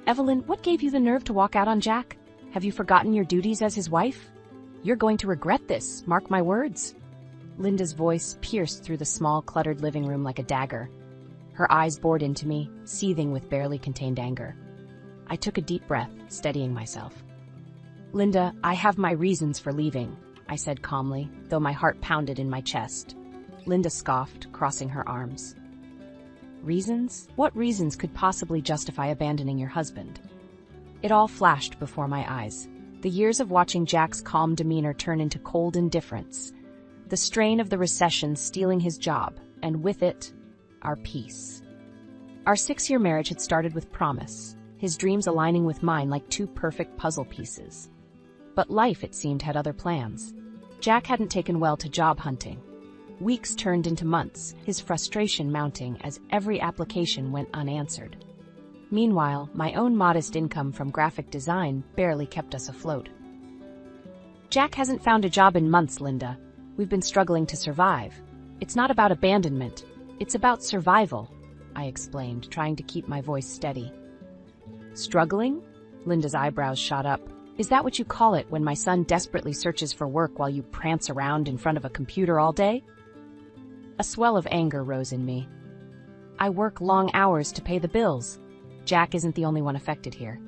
Evelyn, what gave you the nerve to walk out on Jack? Have you forgotten your duties as his wife? You're going to regret this, mark my words. Linda's voice pierced through the small, cluttered living room like a dagger. Her eyes bored into me, seething with barely contained anger. I took a deep breath, steadying myself. Linda, I have my reasons for leaving, I said calmly, though my heart pounded in my chest. Linda scoffed, crossing her arms. Reasons? What reasons could possibly justify abandoning your husband? It all flashed before my eyes. The years of watching Jack's calm demeanor turn into cold indifference. The strain of the recession stealing his job, and with it, our peace. Our 6-year marriage had started with promise, his dreams aligning with mine like two perfect puzzle pieces. But life, it seemed, had other plans. Jack hadn't taken well to job hunting. Weeks turned into months, his frustration mounting as every application went unanswered. Meanwhile, my own modest income from graphic design barely kept us afloat. Jack hasn't found a job in months, Linda. We've been struggling to survive. It's not about abandonment. It's about survival, I explained, trying to keep my voice steady. Struggling? Linda's eyebrows shot up. Is that what you call it when my son desperately searches for work while you prance around in front of a computer all day? A swell of anger rose in me. I work long hours to pay the bills. Jack isn't the only one affected here.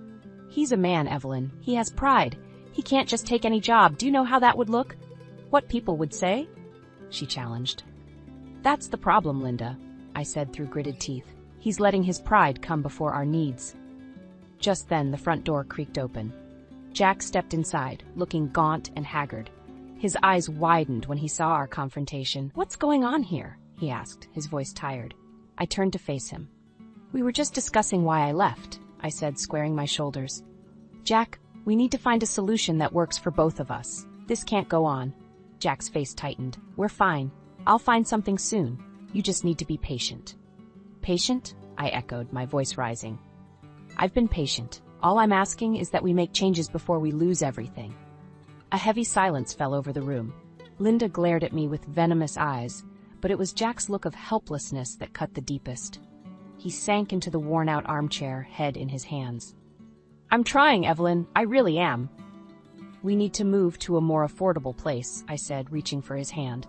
He's a man, Evelyn. He has pride. He can't just take any job. Do you know how that would look? What people would say? She challenged. That's the problem, Linda, I said through gritted teeth. He's letting his pride come before our needs. Just then, the front door creaked open. Jack stepped inside, looking gaunt and haggard. His eyes widened when he saw our confrontation. What's going on here? He asked, his voice tired. I turned to face him. We were just discussing why I left, I said, squaring my shoulders. Jack, we need to find a solution that works for both of us. This can't go on. Jack's face tightened. We're fine. I'll find something soon. You just need to be patient. Patient? I echoed, my voice rising. I've been patient. All I'm asking is that we make changes before we lose everything. A heavy silence fell over the room. Linda glared at me with venomous eyes, but it was Jack's look of helplessness that cut the deepest. He sank into the worn-out armchair, head in his hands. I'm trying, Evelyn. I really am. We need to move to a more affordable place, I said, reaching for his hand.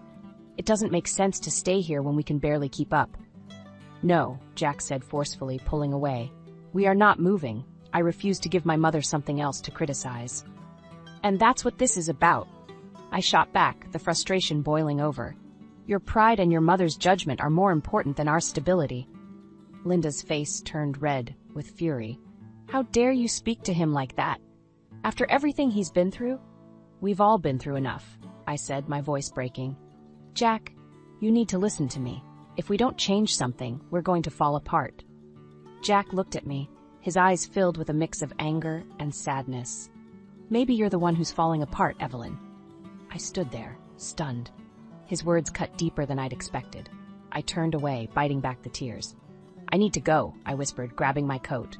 It doesn't make sense to stay here when we can barely keep up. No, Jack said forcefully, pulling away. We are not moving. I refuse to give my mother something else to criticize. And that's what this is about. I shot back, the frustration boiling over. Your pride and your mother's judgment are more important than our stability. Linda's face turned red with fury. How dare you speak to him like that? After everything he's been through? We've all been through enough, I said, my voice breaking. Jack, you need to listen to me. If we don't change something, we're going to fall apart. Jack looked at me, his eyes filled with a mix of anger and sadness. Maybe you're the one who's falling apart, Evelyn. I stood there, stunned. His words cut deeper than I'd expected. I turned away, biting back the tears. I need to go, I whispered, grabbing my coat.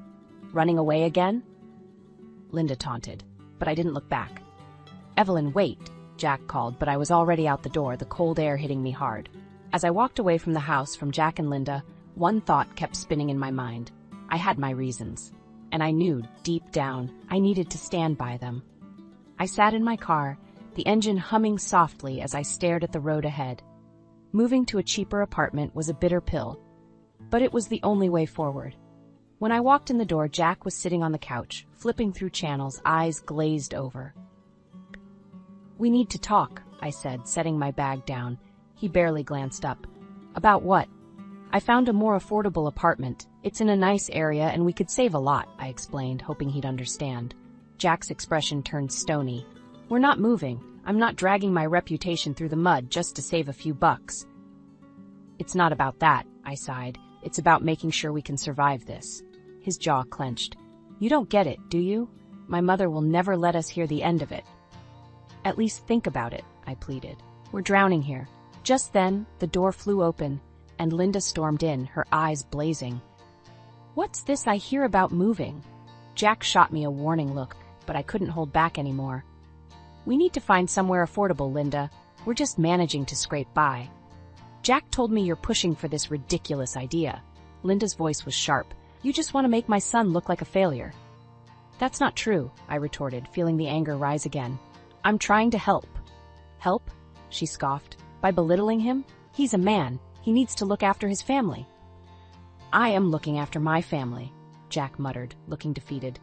Running away again? Linda taunted, but I didn't look back. Evelyn, wait, Jack called, but I was already out the door, the cold air hitting me hard. As I walked away from the house, from Jack and Linda, one thought kept spinning in my mind. I had my reasons, and I knew, deep down, I needed to stand by them. I sat in my car, the engine humming softly as I stared at the road ahead. Moving to a cheaper apartment was a bitter pill, but it was the only way forward. When I walked in the door, Jack was sitting on the couch, flipping through channels, eyes glazed over. We need to talk, I said, setting my bag down. He barely glanced up. About what? I found a more affordable apartment. It's in a nice area and we could save a lot, I explained, hoping he'd understand. Jack's expression turned stony. We're not moving. I'm not dragging my reputation through the mud just to save a few bucks. It's not about that, I sighed. It's about making sure we can survive this. His jaw clenched. You don't get it, do you? My mother will never let us hear the end of it. At least think about it, I pleaded. We're drowning here. Just then, the door flew open, and Linda stormed in, her eyes blazing. What's this I hear about moving? Jack shot me a warning look, but I couldn't hold back anymore. We need to find somewhere affordable, Linda. We're just managing to scrape by. Jack told me you're pushing for this ridiculous idea. Linda's voice was sharp, You just want to make my son look like a failure. That's not true, I retorted, feeling the anger rise again. I'm trying to help. Help? She scoffed. By belittling him? He's a man. He needs to look after his family. I am looking after my family, Jack muttered, looking defeated.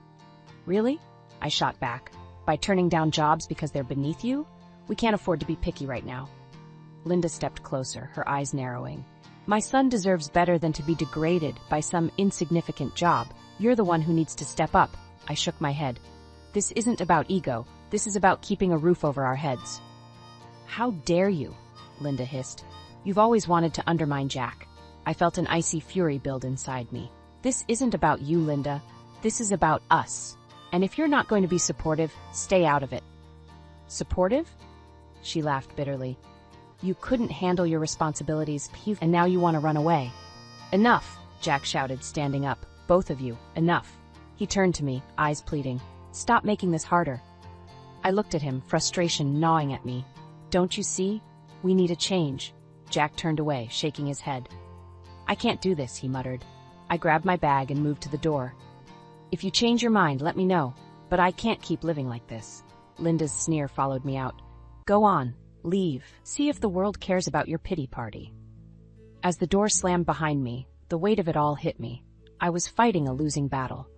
Really? I shot back. By turning down jobs because they're beneath you? We can't afford to be picky right now. Linda stepped closer, her eyes narrowing. My son deserves better than to be degraded by some insignificant job. You're the one who needs to step up. I shook my head. This isn't about ego. This is about keeping a roof over our heads. How dare you? Linda hissed. You've always wanted to undermine Jack. I felt an icy fury build inside me. This isn't about you, Linda. This is about us. And if you're not going to be supportive, stay out of it. Supportive? She laughed bitterly. You couldn't handle your responsibilities, and now you want to run away. Enough, Jack shouted, standing up. Both of you, enough. He turned to me, eyes pleading. Stop making this harder. I looked at him, frustration gnawing at me. Don't you see? We need a change. Jack turned away, shaking his head. I can't do this, he muttered. I grabbed my bag and moved to the door. If you change your mind, let me know. But I can't keep living like this. Linda's sneer followed me out. Go on. Leave. See if the world cares about your pity party. As the door slammed behind me, the weight of it all hit me. I was fighting a losing battle.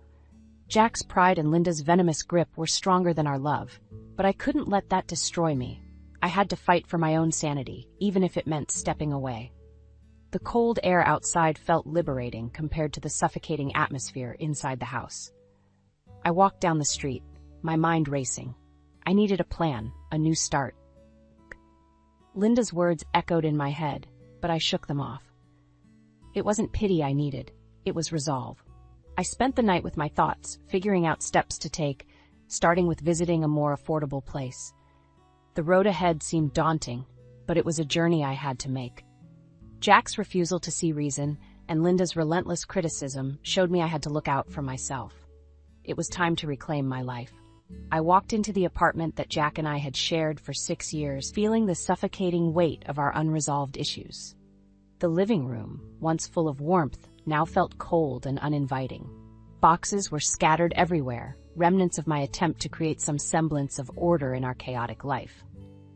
Jack's pride and Linda's venomous grip were stronger than our love, but I couldn't let that destroy me. I had to fight for my own sanity, even if it meant stepping away. The cold air outside felt liberating compared to the suffocating atmosphere inside the house. I walked down the street, my mind racing. I needed a plan, a new start. Linda's words echoed in my head, but I shook them off. It wasn't pity I needed, it was resolve. I spent the night with my thoughts, figuring out steps to take, starting with visiting a more affordable place. The road ahead seemed daunting, but it was a journey I had to make. Jack's refusal to see reason and Linda's relentless criticism showed me I had to look out for myself. It was time to reclaim my life. I walked into the apartment that Jack and I had shared for 6 years, feeling the suffocating weight of our unresolved issues. The living room, once full of warmth, now felt cold and uninviting. Boxes were scattered everywhere, remnants of my attempt to create some semblance of order in our chaotic life.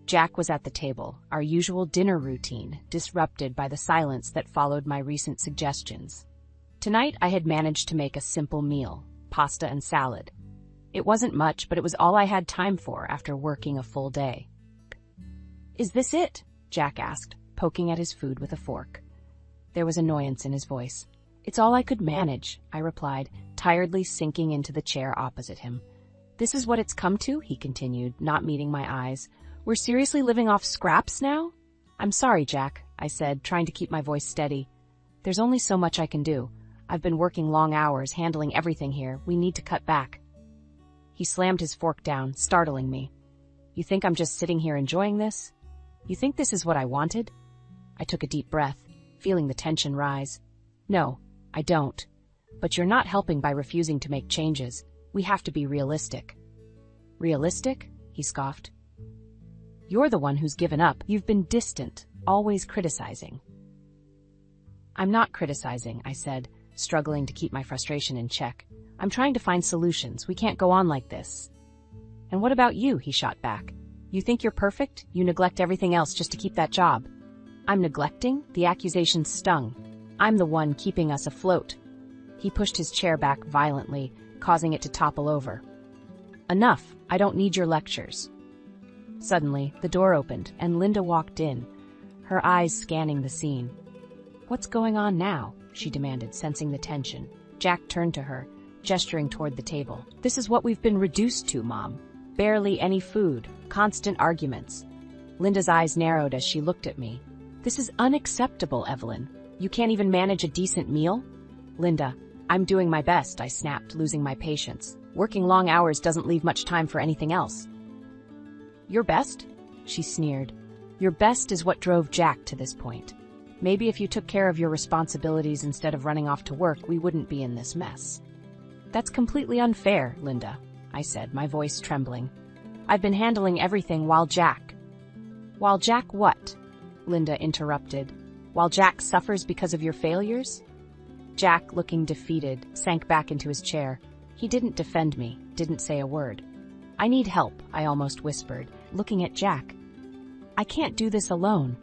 Jack was at the table, our usual dinner routine, disrupted by the silence that followed my recent suggestions. Tonight I had managed to make a simple meal, pasta and salad. It wasn't much, but it was all I had time for after working a full day. Is this it? Jack asked, poking at his food with a fork. There was annoyance in his voice. It's all I could manage, I replied, tiredly sinking into the chair opposite him. This is what it's come to, he continued, not meeting my eyes. We're seriously living off scraps now? I'm sorry, Jack, I said, trying to keep my voice steady. There's only so much I can do. I've been working long hours, handling everything here. We need to cut back. He slammed his fork down, startling me. You think I'm just sitting here enjoying this? You think this is what I wanted? I took a deep breath, feeling the tension rise. No, I don't. But you're not helping by refusing to make changes. We have to be realistic. Realistic? He scoffed. You're the one who's given up. You've been distant, always criticizing. I'm not criticizing, I said, struggling to keep my frustration in check. I'm trying to find solutions. We can't go on like this. And what about you? He shot back. You think you're perfect? You neglect everything else just to keep that job. I'm neglecting? The accusation stung. I'm the one keeping us afloat. He pushed his chair back violently, causing it to topple over. Enough. I don't need your lectures. Suddenly, the door opened, and Linda walked in, her eyes scanning the scene. What's going on now? She demanded, sensing the tension. Jack turned to her, gesturing toward the table. This is what we've been reduced to, Mom. Barely any food, constant arguments. Linda's eyes narrowed as she looked at me. This is unacceptable, Evelyn. You can't even manage a decent meal? Linda, I'm doing my best, I snapped, losing my patience. Working long hours doesn't leave much time for anything else. Your best? She sneered. Your best is what drove Jack to this point. Maybe if you took care of your responsibilities instead of running off to work, we wouldn't be in this mess. That's completely unfair, Linda, I said, my voice trembling. I've been handling everything while Jack... While Jack what? Linda interrupted. While Jack suffers because of your failures? Jack, looking defeated, sank back into his chair. He didn't defend me, didn't say a word. "I need help," I almost whispered, looking at Jack. "I can't do this alone."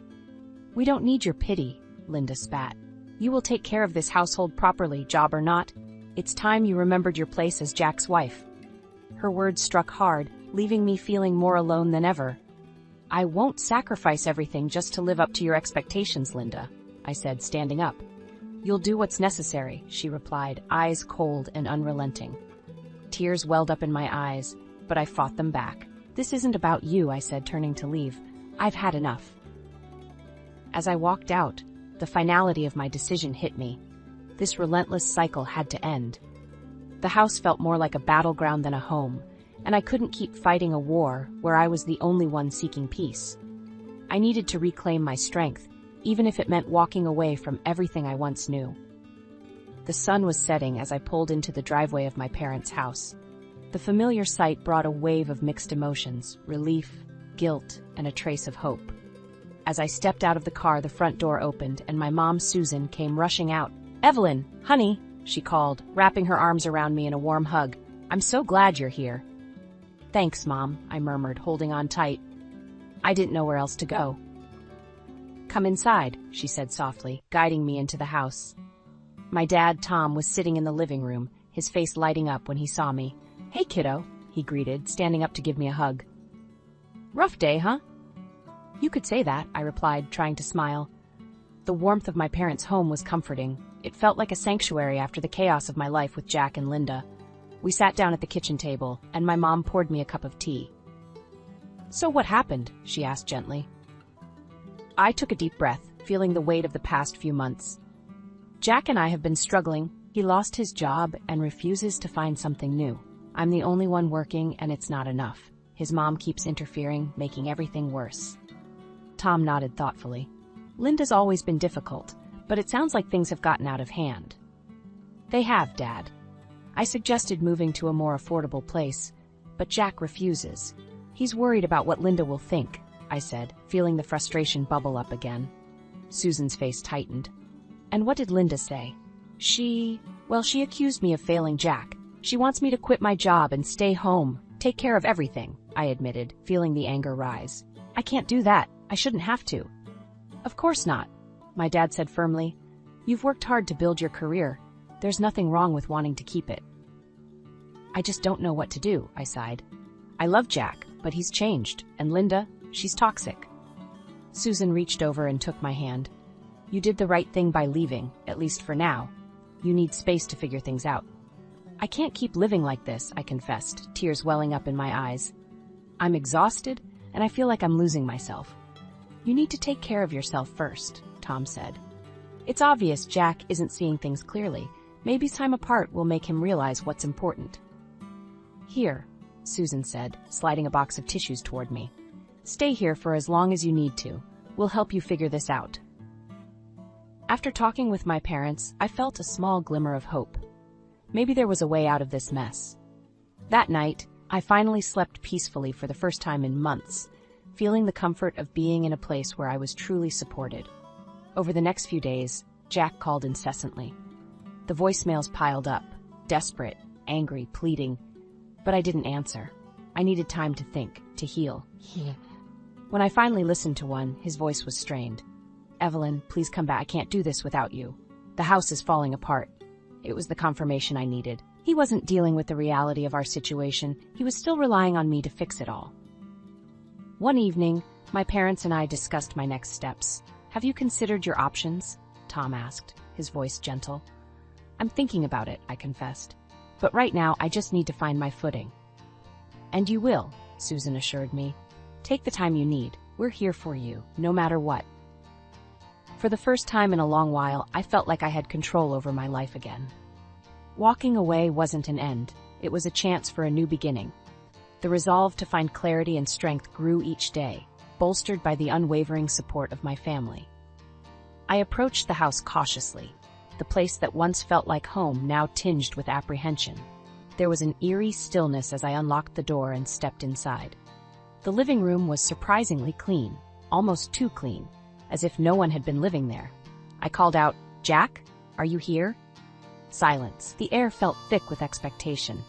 "We don't need your pity," Linda spat. "You will take care of this household properly, job or not. It's time you remembered your place as Jack's wife." Her words struck hard, leaving me feeling more alone than ever. "I won't sacrifice everything just to live up to your expectations, Linda," I said, standing up. "You'll do what's necessary," she replied, eyes cold and unrelenting. Tears welled up in my eyes, but I fought them back. "This isn't about you," I said, turning to leave. "I've had enough." As I walked out, the finality of my decision hit me. This relentless cycle had to end. The house felt more like a battleground than a home, and I couldn't keep fighting a war where I was the only one seeking peace. I needed to reclaim my strength, even if it meant walking away from everything I once knew. The sun was setting as I pulled into the driveway of my parents' house. The familiar sight brought a wave of mixed emotions, relief, guilt, and a trace of hope. As I stepped out of the car, the front door opened, and my mom, Susan, came rushing out. "Evelyn, honey," she called, wrapping her arms around me in a warm hug. "I'm so glad you're here." "Thanks, Mom," I murmured, holding on tight. I didn't know where else to go. "Come inside," she said softly, guiding me into the house. My dad, Tom, was sitting in the living room, his face lighting up when he saw me. "Hey, kiddo," he greeted, standing up to give me a hug. "Rough day, huh?" "You could say that," I replied, trying to smile. The warmth of my parents' home was comforting. It felt like a sanctuary after the chaos of my life with Jack and Linda. We sat down at the kitchen table, and my mom poured me a cup of tea. "So what happened?" she asked gently. I took a deep breath, feeling the weight of the past few months. "Jack and I have been struggling. He lost his job and refuses to find something new. I'm the only one working, and it's not enough. His mom keeps interfering, making everything worse." Tom nodded thoughtfully. "Linda's always been difficult, but it sounds like things have gotten out of hand." "They have, Dad. I suggested moving to a more affordable place, but Jack refuses. He's worried about what Linda will think," I said, feeling the frustration bubble up again. Susan's face tightened. "And what did Linda say?" She accused me of failing Jack. She wants me to quit my job and stay home, take care of everything," I admitted, feeling the anger rise. "I can't do that. I shouldn't have to." "Of course not," my dad said firmly. "You've worked hard to build your career. There's nothing wrong with wanting to keep it." "I just don't know what to do," I sighed. "I love Jack, but he's changed, and Linda, she's toxic." Susan reached over and took my hand. "You did the right thing by leaving, at least for now. You need space to figure things out." "I can't keep living like this," I confessed, tears welling up in my eyes. "I'm exhausted, and I feel like I'm losing myself." "You need to take care of yourself first," Tom said. "It's obvious Jack isn't seeing things clearly. Maybe time apart will make him realize what's important." "Here," Susan said, sliding a box of tissues toward me. "Stay here for as long as you need to. We'll help you figure this out." After talking with my parents, I felt a small glimmer of hope. Maybe there was a way out of this mess. That night, I finally slept peacefully for the first time in months, feeling the comfort of being in a place where I was truly supported. Over the next few days, Jack called incessantly. The voicemails piled up, desperate, angry, pleading, but I didn't answer. I needed time to think, to heal. When I finally listened to one, his voice was strained. "Evelyn, please come back. I can't do this without you. The house is falling apart." It was the confirmation I needed. He wasn't dealing with the reality of our situation. He was still relying on me to fix it all. One evening, my parents and I discussed my next steps. "Have you considered your options?" Tom asked, his voice gentle. "I'm thinking about it," I confessed. "But right now, I just need to find my footing." "And you will," Susan assured me. "Take the time you need. We're here for you, no matter what." For the first time in a long while, I felt like I had control over my life again. Walking away wasn't an end. It was a chance for a new beginning. The resolve to find clarity and strength grew each day, bolstered by the unwavering support of my family. I approached the house cautiously, the place that once felt like home now tinged with apprehension. There was an eerie stillness as I unlocked the door and stepped inside. The living room was surprisingly clean, almost too clean, as if no one had been living there. I called out, "Jack, are you here?" Silence. The air felt thick with expectation.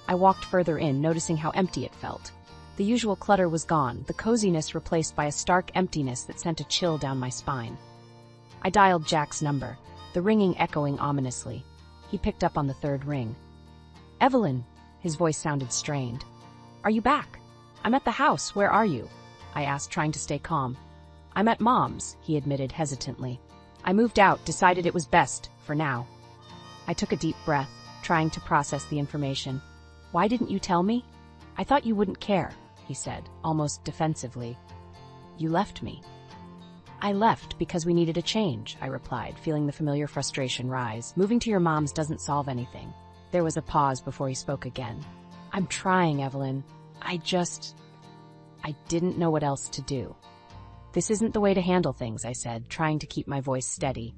I walked further in, noticing how empty it felt. The usual clutter was gone, the coziness replaced by a stark emptiness that sent a chill down my spine. I dialed Jack's number, the ringing echoing ominously. He picked up on the third ring. "Evelyn," his voice sounded strained. "Are you back?" "I'm at the house. Where are you?" I asked, trying to stay calm. "I'm at Mom's," he admitted hesitantly. "I moved out, decided it was best, for now." I took a deep breath, trying to process the information. "Why didn't you tell me?" "I thought you wouldn't care," he said, almost defensively. "You left me." "I left because we needed a change," I replied, feeling the familiar frustration rise. "Moving to your mom's doesn't solve anything." There was a pause before he spoke again. "I'm trying, Evelyn. I didn't know what else to do." "This isn't the way to handle things," I said, trying to keep my voice steady.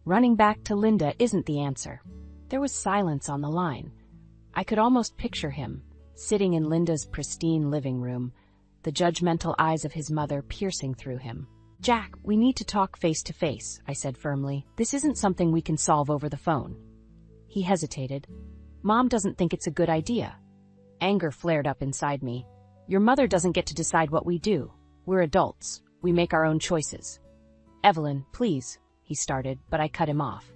"Running back to Linda isn't the answer." There was silence on the line. I could almost picture him, sitting in Linda's pristine living room, the judgmental eyes of his mother piercing through him. "Jack, we need to talk face to face," I said firmly. "This isn't something we can solve over the phone." He hesitated. "Mom doesn't think it's a good idea." Anger flared up inside me. "Your mother doesn't get to decide what we do. We're adults. We make our own choices." "Evelyn, please," he started, but I cut him off.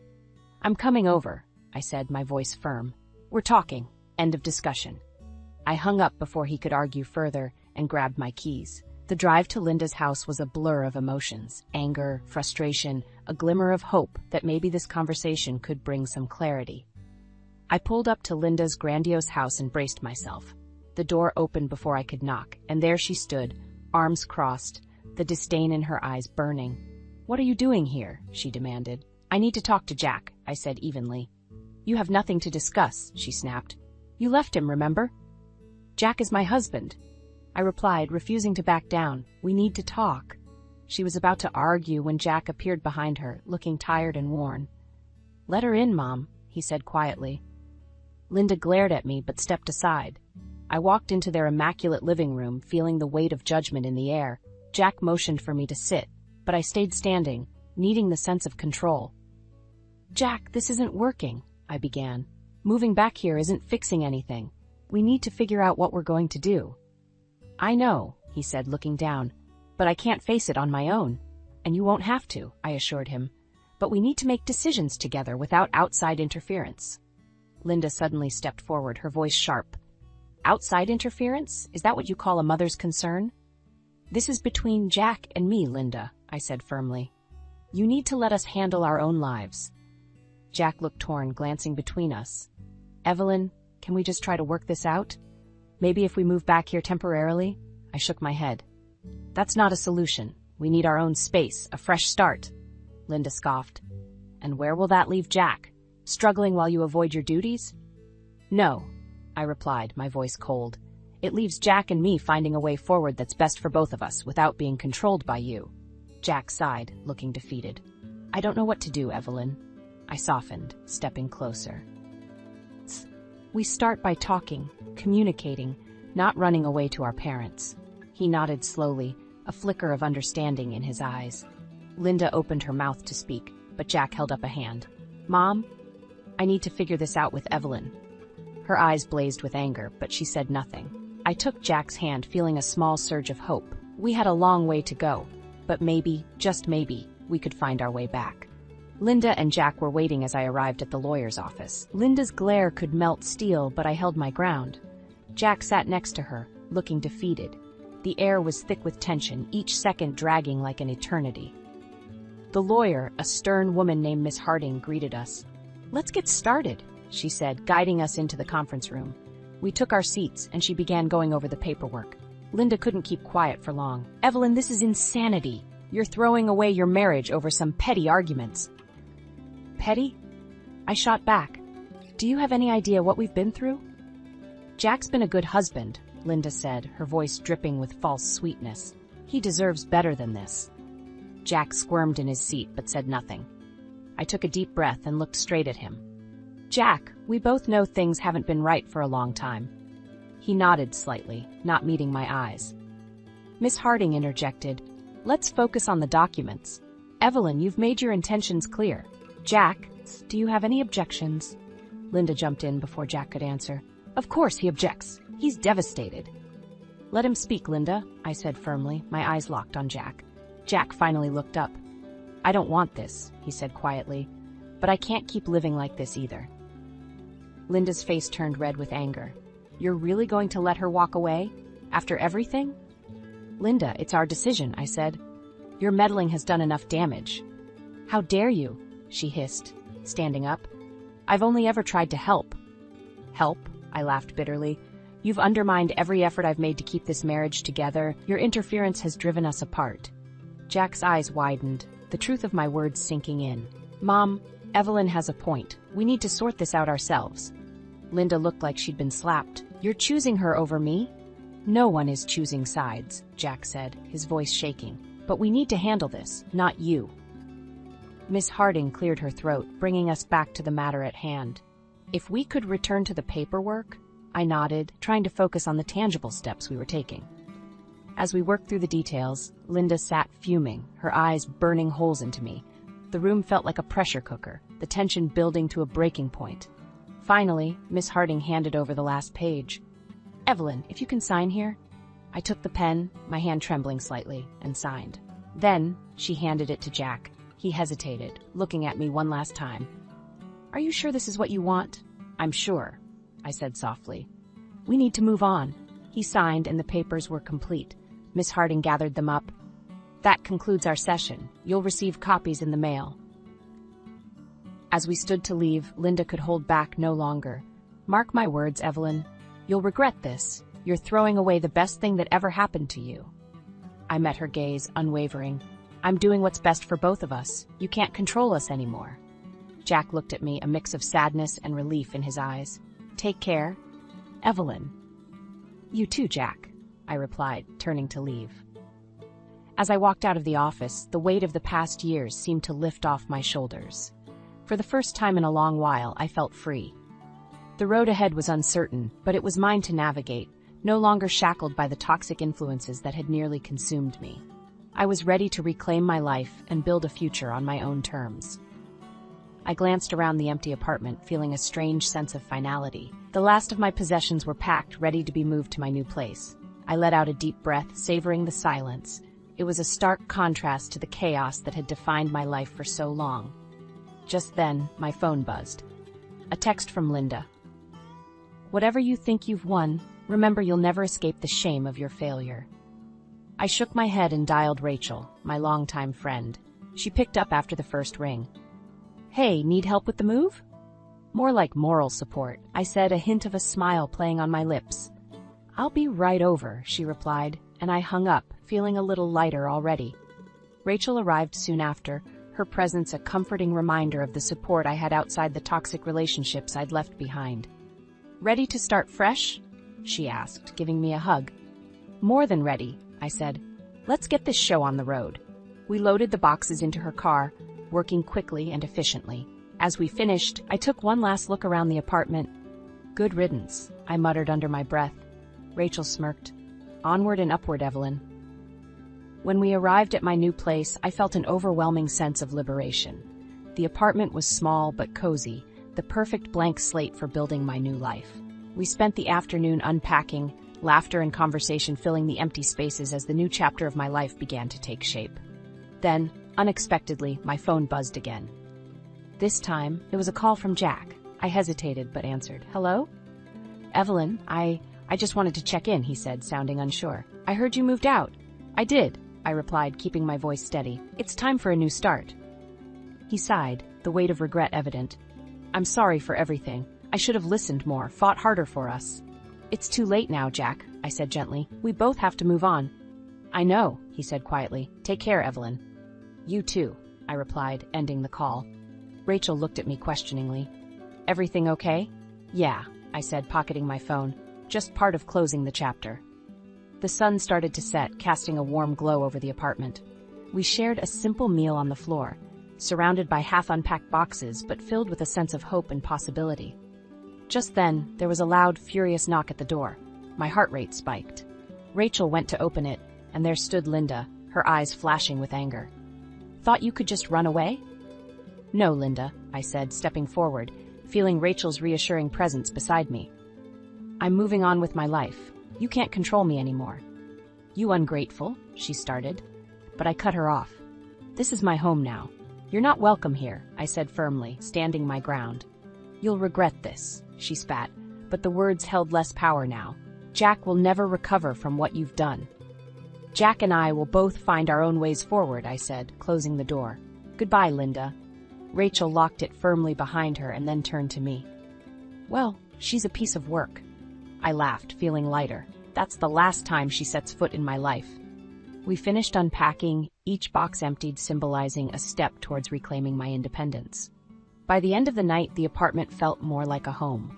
"I'm coming over," I said, my voice firm. "We're talking. End of discussion." I hung up before he could argue further and grabbed my keys. The drive to Linda's house was a blur of emotions, anger, frustration, a glimmer of hope that maybe this conversation could bring some clarity. I pulled up to Linda's grandiose house and braced myself. The door opened before I could knock, and there she stood, arms crossed, the disdain in her eyes burning. "What are you doing here?" she demanded. "I need to talk to Jack," I said evenly. "You have nothing to discuss," she snapped. "You left him, remember?" "Jack is my husband," I replied, refusing to back down. "We need to talk." She was about to argue when Jack appeared behind her, looking tired and worn. "Let her in, Mom," he said quietly. Linda glared at me but stepped aside. I walked into their immaculate living room, feeling the weight of judgment in the air. Jack motioned for me to sit, but I stayed standing, needing the sense of control. "Jack, this isn't working," I began. "Moving back here isn't fixing anything. We need to figure out what we're going to do." "I know," he said, looking down, "but I can't face it on my own." "And you won't have to," I assured him. "But we need to make decisions together without outside interference." Linda suddenly stepped forward, her voice sharp. "Outside interference? Is that what you call a mother's concern?" "This is between Jack and me, Linda," I said firmly. "You need to let us handle our own lives." Jack looked torn, glancing between us. "Evelyn, can we just try to work this out? Maybe if we move back here temporarily?" I shook my head. "That's not a solution. We need our own space, a fresh start." Linda scoffed. "And where will that leave Jack? Struggling while you avoid your duties?" "No," I replied, my voice cold. "It leaves Jack and me finding a way forward that's best for both of us without being controlled by you." Jack sighed, looking defeated. "I don't know what to do, Evelyn." I softened, stepping closer. "We start by talking, communicating, not running away to our parents." He nodded slowly, a flicker of understanding in his eyes. Linda opened her mouth to speak, but Jack held up a hand. "Mom, I need to figure this out with Evelyn." Her eyes blazed with anger, but she said nothing. I took Jack's hand, feeling a small surge of hope. We had a long way to go, but maybe, just maybe, we could find our way back. Linda and Jack were waiting as I arrived at the lawyer's office. Linda's glare could melt steel, but I held my ground. Jack sat next to her, looking defeated. The air was thick with tension, each second dragging like an eternity. The lawyer, a stern woman named Miss Harding, greeted us. "Let's get started," she said, guiding us into the conference room. We took our seats, and she began going over the paperwork. Linda couldn't keep quiet for long. "Evelyn, this is insanity. You're throwing away your marriage over some petty arguments." "Petty?" I shot back. "Do you have any idea what we've been through?" "Jack's been a good husband," Linda said, her voice dripping with false sweetness. "He deserves better than this." Jack squirmed in his seat but said nothing. I took a deep breath and looked straight at him. "Jack, we both know things haven't been right for a long time." He nodded slightly, not meeting my eyes. Miss Harding interjected, "Let's focus on the documents. Evelyn, you've made your intentions clear. Jack, requests. Do you have any objections? Linda jumped in before Jack could answer. Of course he objects. He's devastated. Let him speak, Linda, I said firmly, my eyes locked on Jack. Jack finally looked up. I don't want this, he said quietly, but I can't keep living like this either. Linda's face turned red with anger. You're really going to let her walk away? After everything? Linda, it's our decision, I said. Your meddling has done enough damage. How dare you? She hissed, standing up. I've only ever tried to help. Help? I laughed bitterly. You've undermined every effort I've made to keep this marriage together. Your interference has driven us apart. Jack's eyes widened, the truth of my words sinking in. Mom, Evelyn has a point. We need to sort this out ourselves. Linda looked like she'd been slapped. You're choosing her over me? No one is choosing sides, Jack said, his voice shaking. But we need to handle this, not you. Miss Harding cleared her throat, bringing us back to the matter at hand. If we could return to the paperwork, I nodded, trying to focus on the tangible steps we were taking. As we worked through the details, Linda sat fuming, her eyes burning holes into me. The room felt like a pressure cooker, the tension building to a breaking point. Finally, Miss Harding handed over the last page. Evelyn, if you can sign here. I took the pen, my hand trembling slightly, and signed. Then, she handed it to Jack. He hesitated, looking at me one last time. Are you sure this is what you want? I'm sure, I said softly. We need to move on. He signed and the papers were complete. Miss Harding gathered them up. That concludes our session. You'll receive copies in the mail. As we stood to leave, Linda could hold back no longer. Mark my words, Evelyn. You'll regret this. You're throwing away the best thing that ever happened to you. I met her gaze, unwavering. I'm doing what's best for both of us. You can't control us anymore. Jack looked at me, a mix of sadness and relief in his eyes. Take care. Evelyn. You too, Jack, I replied, turning to leave. As I walked out of the office, the weight of the past years seemed to lift off my shoulders. For the first time in a long while, I felt free. The road ahead was uncertain, but it was mine to navigate, no longer shackled by the toxic influences that had nearly consumed me. I was ready to reclaim my life and build a future on my own terms. I glanced around the empty apartment, feeling a strange sense of finality. The last of my possessions were packed, ready to be moved to my new place. I let out a deep breath, savoring the silence. It was a stark contrast to the chaos that had defined my life for so long. Just then, my phone buzzed. A text from Linda. Whatever you think you've won, remember you'll never escape the shame of your failure. I shook my head and dialed Rachel, my longtime friend. She picked up after the first ring. Hey, need help with the move? More like moral support, I said, a hint of a smile playing on my lips. I'll be right over, she replied, and I hung up, feeling a little lighter already. Rachel arrived soon after, her presence a comforting reminder of the support I had outside the toxic relationships I'd left behind. Ready to start fresh? She asked, giving me a hug. More than ready, I said. Let's get this show on the road. We loaded the boxes into her car, working quickly and efficiently. As we finished, I took one last look around the apartment. Good riddance, I muttered under my breath. Rachel smirked. Onward and upward, Evelyn. When we arrived at my new place, I felt an overwhelming sense of liberation. The apartment was small but cozy, the perfect blank slate for building my new life. We spent the afternoon unpacking, laughter and conversation filling the empty spaces as the new chapter of my life began to take shape. Then, unexpectedly, my phone buzzed again. This time, it was a call from Jack. I hesitated but answered. Hello? Evelyn, I just wanted to check in, he said, sounding unsure. I heard you moved out. I did, I replied, keeping my voice steady. It's time for a new start. He sighed, the weight of regret evident. I'm sorry for everything. I should have listened more, fought harder for us. It's too late now, Jack, I said gently. We both have to move on. I know, he said quietly. Take care, Evelyn. You too, I replied, ending the call. Rachel looked at me questioningly. Everything okay? Yeah, I said, pocketing my phone. Just part of closing the chapter. The sun started to set, casting a warm glow over the apartment. We shared a simple meal on the floor, surrounded by half-unpacked boxes but filled with a sense of hope and possibility. Just then, there was a loud, furious knock at the door. My heart rate spiked. Rachel went to open it, and there stood Linda, her eyes flashing with anger. Thought you could just run away? No, Linda, I said, stepping forward, feeling Rachel's reassuring presence beside me. I'm moving on with my life. You can't control me anymore. You ungrateful, she started, but I cut her off. This is my home now. You're not welcome here, I said firmly, standing my ground. You'll regret this, she spat, but the words held less power now. Jack will never recover from what you've done. Jack and I will both find our own ways forward, I said, closing the door. Goodbye, Linda. Rachel locked it firmly behind her and then turned to me. Well, she's a piece of work. I laughed, feeling lighter. That's the last time she sets foot in my life. We finished unpacking, each box emptied, symbolizing a step towards reclaiming my independence. By the end of the night, the apartment felt more like a home.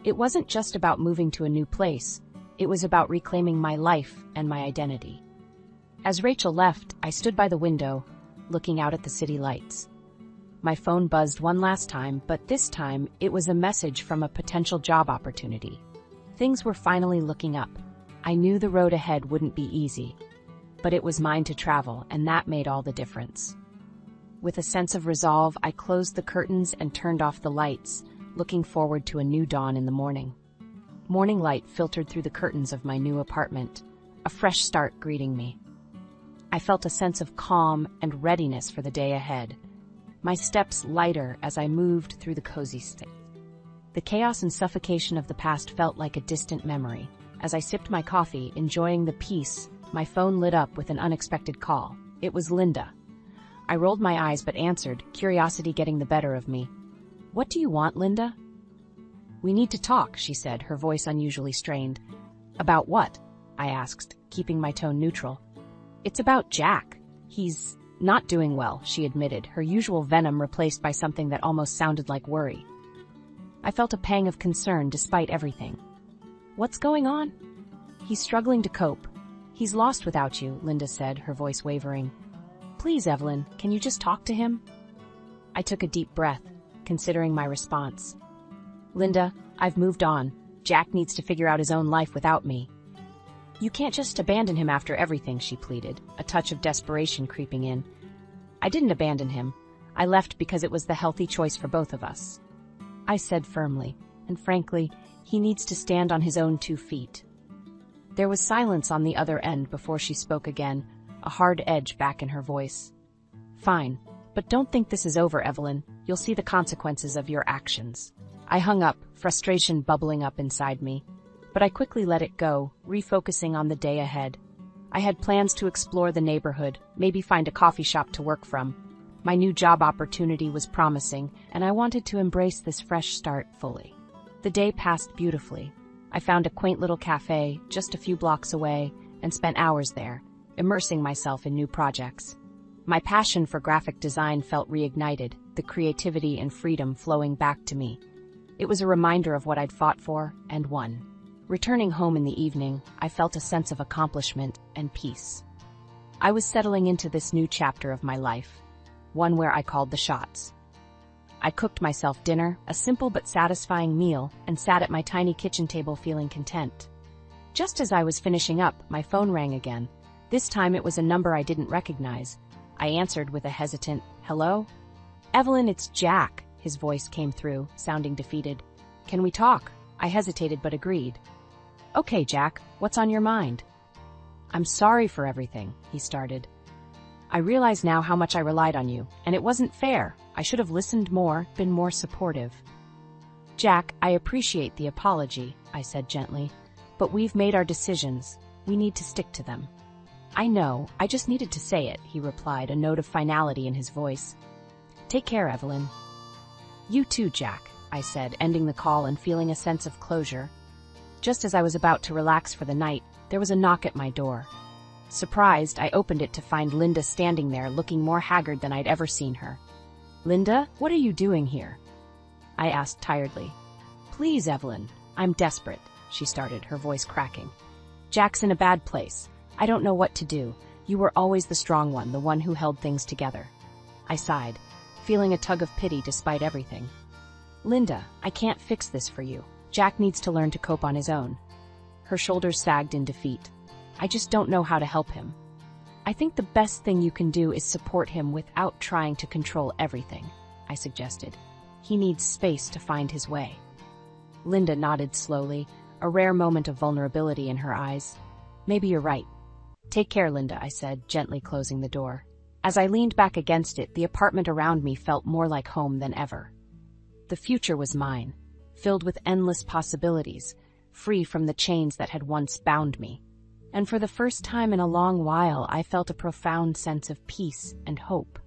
It wasn't just about moving to a new place. It was about reclaiming my life and my identity. As Rachel left, I stood by the window, looking out at the city lights. My phone buzzed one last time, but this time it was a message from a potential job opportunity. Things were finally looking up. I knew the road ahead wouldn't be easy, but it was mine to travel, and that made all the difference. With a sense of resolve, I closed the curtains and turned off the lights, looking forward to a new dawn in the morning. Morning light filtered through the curtains of my new apartment, a fresh start greeting me. I felt a sense of calm and readiness for the day ahead, my steps lighter as I moved through the cozy space. The chaos and suffocation of the past felt like a distant memory. As I sipped my coffee, enjoying the peace, my phone lit up with an unexpected call. It was Linda. I rolled my eyes but answered, curiosity getting the better of me. What do you want, Linda? We need to talk, she said, her voice unusually strained. About what? I asked, keeping my tone neutral. It's about Jack. He's not doing well, she admitted, her usual venom replaced by something that almost sounded like worry. I felt a pang of concern despite everything. What's going on? He's struggling to cope. He's lost without you, Linda said, her voice wavering. Please, Evelyn, can you just talk to him? I took a deep breath, considering my response. Linda, I've moved on. Jack needs to figure out his own life without me. You can't just abandon him after everything, she pleaded, a touch of desperation creeping in. I didn't abandon him. I left because it was the healthy choice for both of us. I said firmly, and frankly, he needs to stand on his own 2 feet. There was silence on the other end before she spoke again, a hard edge back in her voice. Fine, but don't think this is over, Evelyn. You'll see the consequences of your actions. I hung up, frustration bubbling up inside me. But I quickly let it go, refocusing on the day ahead. I had plans to explore the neighborhood, maybe find a coffee shop to work from. My new job opportunity was promising, and I wanted to embrace this fresh start fully. The day passed beautifully. I found a quaint little cafe just a few blocks away and spent hours there, immersing myself in new projects. My passion for graphic design felt reignited, the creativity and freedom flowing back to me. It was a reminder of what I'd fought for and won. Returning home in the evening, I felt a sense of accomplishment and peace. I was settling into this new chapter of my life, one where I called the shots. I cooked myself dinner, a simple but satisfying meal, and sat at my tiny kitchen table feeling content. Just as I was finishing up, my phone rang again. This time it was a number I didn't recognize. I answered with a hesitant, "Hello?" "Evelyn, it's Jack," his voice came through, sounding defeated. "Can we talk?" I hesitated but agreed. "Okay, Jack, what's on your mind?" "I'm sorry for everything," he started. "I realize now how much I relied on you, and it wasn't fair. I should have listened more, been more supportive." "Jack, I appreciate the apology," I said gently, "but we've made our decisions. We need to stick to them." "I know, I just needed to say it," he replied, a note of finality in his voice. "Take care, Evelyn." "You too, Jack," I said, ending the call and feeling a sense of closure. Just as I was about to relax for the night, there was a knock at my door. Surprised, I opened it to find Linda standing there, looking more haggard than I'd ever seen her. "Linda, what are you doing here?" I asked tiredly. "Please, Evelyn, I'm desperate," she started, her voice cracking. "Jack's in a bad place. I don't know what to do. You were always the strong one, the one who held things together." I sighed, feeling a tug of pity despite everything. "Linda, I can't fix this for you. Jack needs to learn to cope on his own." Her shoulders sagged in defeat. "I just don't know how to help him. I think the best thing you can do is support him without trying to control everything," I suggested. He needs space to find his way. Linda nodded slowly, a rare moment of vulnerability in her eyes. Maybe you're right. Take care, Linda, I said, gently closing the door. As I leaned back against it, the apartment around me felt more like home than ever. The future was mine, filled with endless possibilities, free from the chains that had once bound me. And for the first time in a long while, I felt a profound sense of peace and hope.